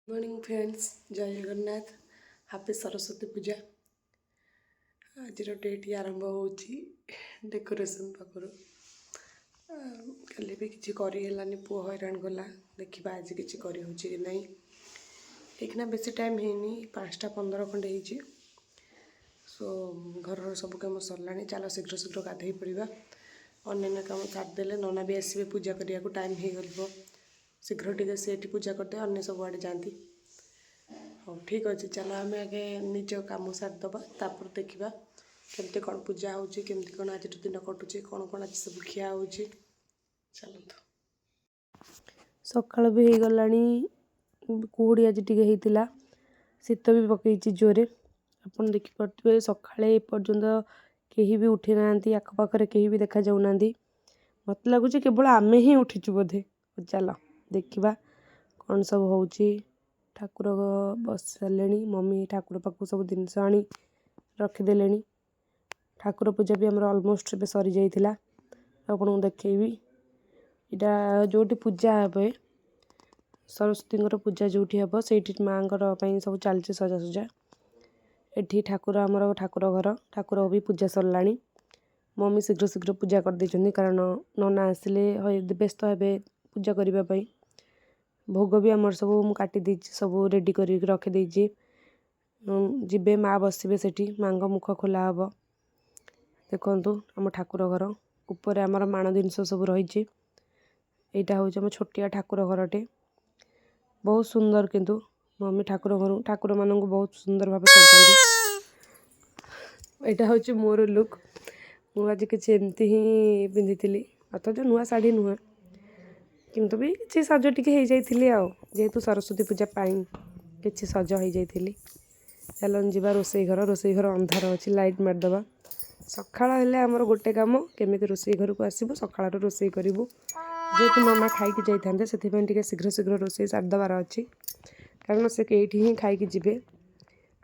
Morning friends, जय Jagannath. Happy Saraswati पूजा। आज date आरंभ हो डेकोरेशन पाखर कल भी किसी करलानी पुओ हैरान गला। देखा आज किसी कि नहीं। एक बेसी टाइम है 5:15 खंडे हो। सो घर सब कम सरला। चलो शीघ्र शीघ्र गाधे पड़ा। अन्य कम सारिदेले नना भी आसवे पूजा करने को टाइम हो गल। शीघ्र टे सी पूजा करदे अन्य सब आड़े जाती। हाँ ठीक अच्छे, चलो आम आगे निज कम सारिदबा तापर देखा केमती कौन पूजा होमती कौन आज दिन कटुचे कौन कौन आज सब खिया हो। चलत सकाल भी हो गला। कुहुड़ी आज टी होता शीत भी पकई जोरे। आप देखिपे सका एपर्यंत कहीं भी उठी ना आखपाखे कहीं भी देखा जाऊना। मत लगुच केवल आम ही उठीचु बोधे। चल देखा कौन सब हो। ठाकुर बस सारे मम्मी ठाकुर पाक सब जिनस आनी रखिदे। ठाकुर पूजा भी आम अलमोस्ट सरी जाइए। आपको देखी इटा जो पूजा हे सरस्वती पूजा जो हम से माँ सब चलती सजासजा। एठी ठाकुर आमर ठाकुर घर ठाकुर भी पूजा सरला। मम्मी शीघ्र शीघ्र पूजा कर देछन्ती कारण नना आसिले व्यस्त हे पूजा करने। भोग भी आमर सब काटी देछि सब रेडी कर रखिदे। जीवे माँ बसवे सेठी माँ मुख खोला हम। देखु आम ठाकुर घर ऊपर आमर माण जिनस सब रही। यहाँ हूँ आम छोटिया ठाकुर घरटे बहुत सुंदर। किंतु मम्मी ठाकुर घर ठाकुर मानक बहुत सुंदर भाव सजाती। यहाँ हूँ मोर लुक। मुझे किसी एमती ही पिंधि अथच नुआ शाढ़ी नुहे किंतु भी किसी सज टी हो जेहेतु सरस्वती पूजा कि सज हो जाती। चलन जी रोसई घर अंधार अच्छी लाइट मारदे। सकाळ हेले आमर गोटे कम केमी रोसई घर को आसबू सकाळ रोसई करूँ जेहेतु मामा खाई जाते से शीघ्र शीघ्र रोसई सारिदबार अच्छी कारण से कईठी ही खाई जी।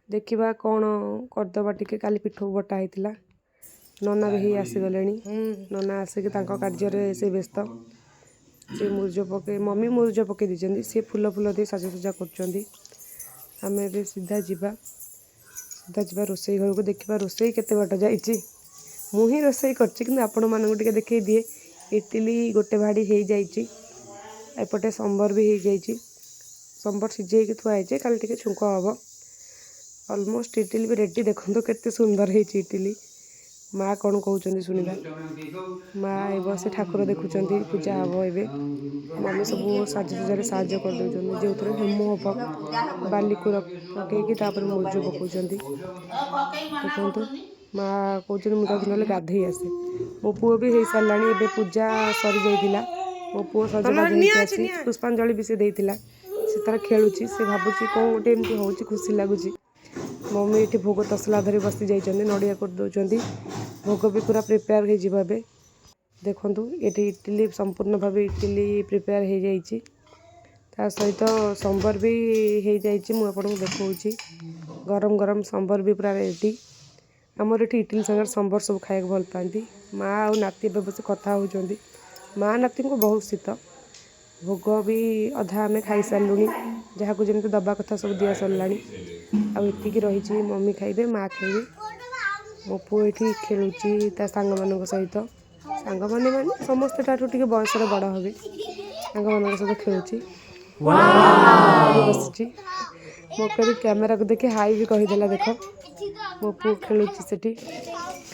देखा कौन करदबा टे काली पिठू बटा होता। नना भी आसीगले। नना आसिक कार्य से व्यस्त। से मुर्ज पके मम्मी मुर्ज पकई दीजिए सी फूल फूल दे सजासजा करें। भी सीधा जा रोसई घर को देखा रोसई केते बाट जाइए। मुही रोसई कर देखे दिए। इटिली गोटे भाड़ी हो जाइए। एपटे संबर भी हो जाइए। संबर सीझे थुआई कल टे छुंक हम। अलमोस्ट इटिली भी रेडी। देखो केते सुंदर है इटिली। माँ कौन कहते शुणा। माँ ए बस ठाकुर देखुं पूजा हम ए। मम्मी सब साजसजार साहय कर जो थे हेम हम बाली को पकईकि मुर्ज पकाउं। देखु माँ कहते मुझे ना गाधे आसे। मो पुओ भी हो सारा। ए पूजा सरी जाइए। मो पुओ सजबाज आसी पुष्पांजलि भी से देता। से तार खेलुची से भावुची कौन गोटे एमती हो खुशी लगुच। मम्मी ये भोग तसला धरी बसी जाइए नड़िया कर दौरान। भोग भी पूरा प्रिपेयर हो। देखु ये इटिली संपूर्ण भाव इटिली प्रिपेयर हो जाइए। ता सहित संबर भी हो जाइए। मुझे देखा गरम गरम संबर भी पूरा रेडी। आमर ये इटिली संगे संबर सब खाया भल पाती। माँ आ नाती बस कथा होती। माँ नाती को बहुत शीत। भोग भी अधा आम खाई सारूँ जहाँ को जमी दबा कथा सब दि सरला। आती रही मम्मी खाइबे माँ खाइबे। मो पु ये खेलुची सांग मान सहित। सांग माने समस्ते टे बयस बड़ हे सांग मान सहित खेलुची बस। मो कैमेरा को देखी हाई भी कहीदेला। देख मो पु खेलुची सेठी।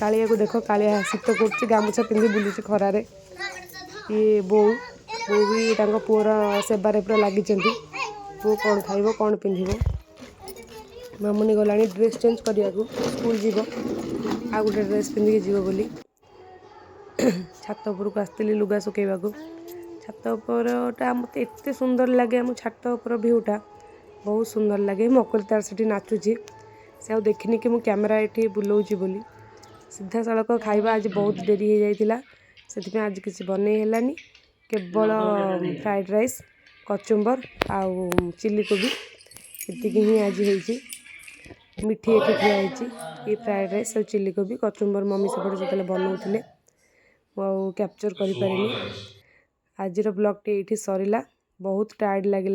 कालिया को देख कालिया शीत कर गामुछा पिंधि बुलूची खरार। ये बो भी पुअर सेबारे पूरा लगी। पु कौन खाइब कौन पिंधिब। मामुनी गला ड्रेस चेंज करने को स्कूल जीव आ गोटे ड्रेस पिंधिकी जीव बोली। छात उपरक आसती लुगा सुखेबा को। छात उपरटा मत एत सुंदर लगे। आम छात उपर भ्यूटा बहुत सुंदर लगे। मकल तार से नाचुची से आ देखनी कि मुझे कैमेरा ये बुलाऊँगी बोली। सीधा सड़क खाइबा आज बहुत डेरी हो जाइए से आज किसी बन है केवल फ्राइड राइस कचुम्बर आउ चिली कोबी ये ही आज होती। मिठी ये ठिया ये फ्राइड राइस और चिली कोबी कचुम्बर मम्मी सेपटे जो बनाऊे मु कैप्चर कर पारे। आज ब्लॉग टी ये सरला। बहुत टायर्ड लगे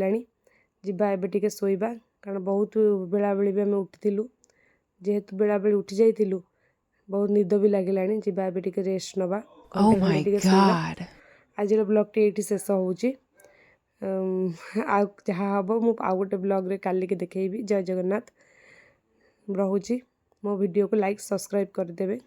ଯିବା ଏବେ ଟିକେ ଶୋଇବା କାରଣ ବହୁତ ବେଳାବେଳି ବି ଆମେ ଉଠିଥିଲୁ ଯେହେତୁ ବେଳାବେଳି ଉଠି ଯାଇଥିଲୁ ବହୁତ ନିଦ ବି ଲାଗିଲାଣି ଯିବା ଏବେ ଟିକେ ରେଷ୍ଟ ନେବା Oh ଘଣ୍ଟେ ଖଣ୍ଡେ my ଟିକେ ଶୋଇବା God. ଆଜିର ବ୍ଲଗ୍ଟି ଏଇଠି ଶେଷ ହେଉଛି ଆଉ ଯାହା ହେବ ମୁଁ ଆଉ ଗୋଟେ ବ୍ଲଗ୍ରେ କାଲିକି ଦେଖେଇବି ଜୟ ଜଗନ୍ନାଥ ରହୁଛି ମୋ ଭିଡ଼ିଓକୁ ଲାଇକ୍ ସବସ୍କ୍ରାଇବ୍ କରିଦେବେ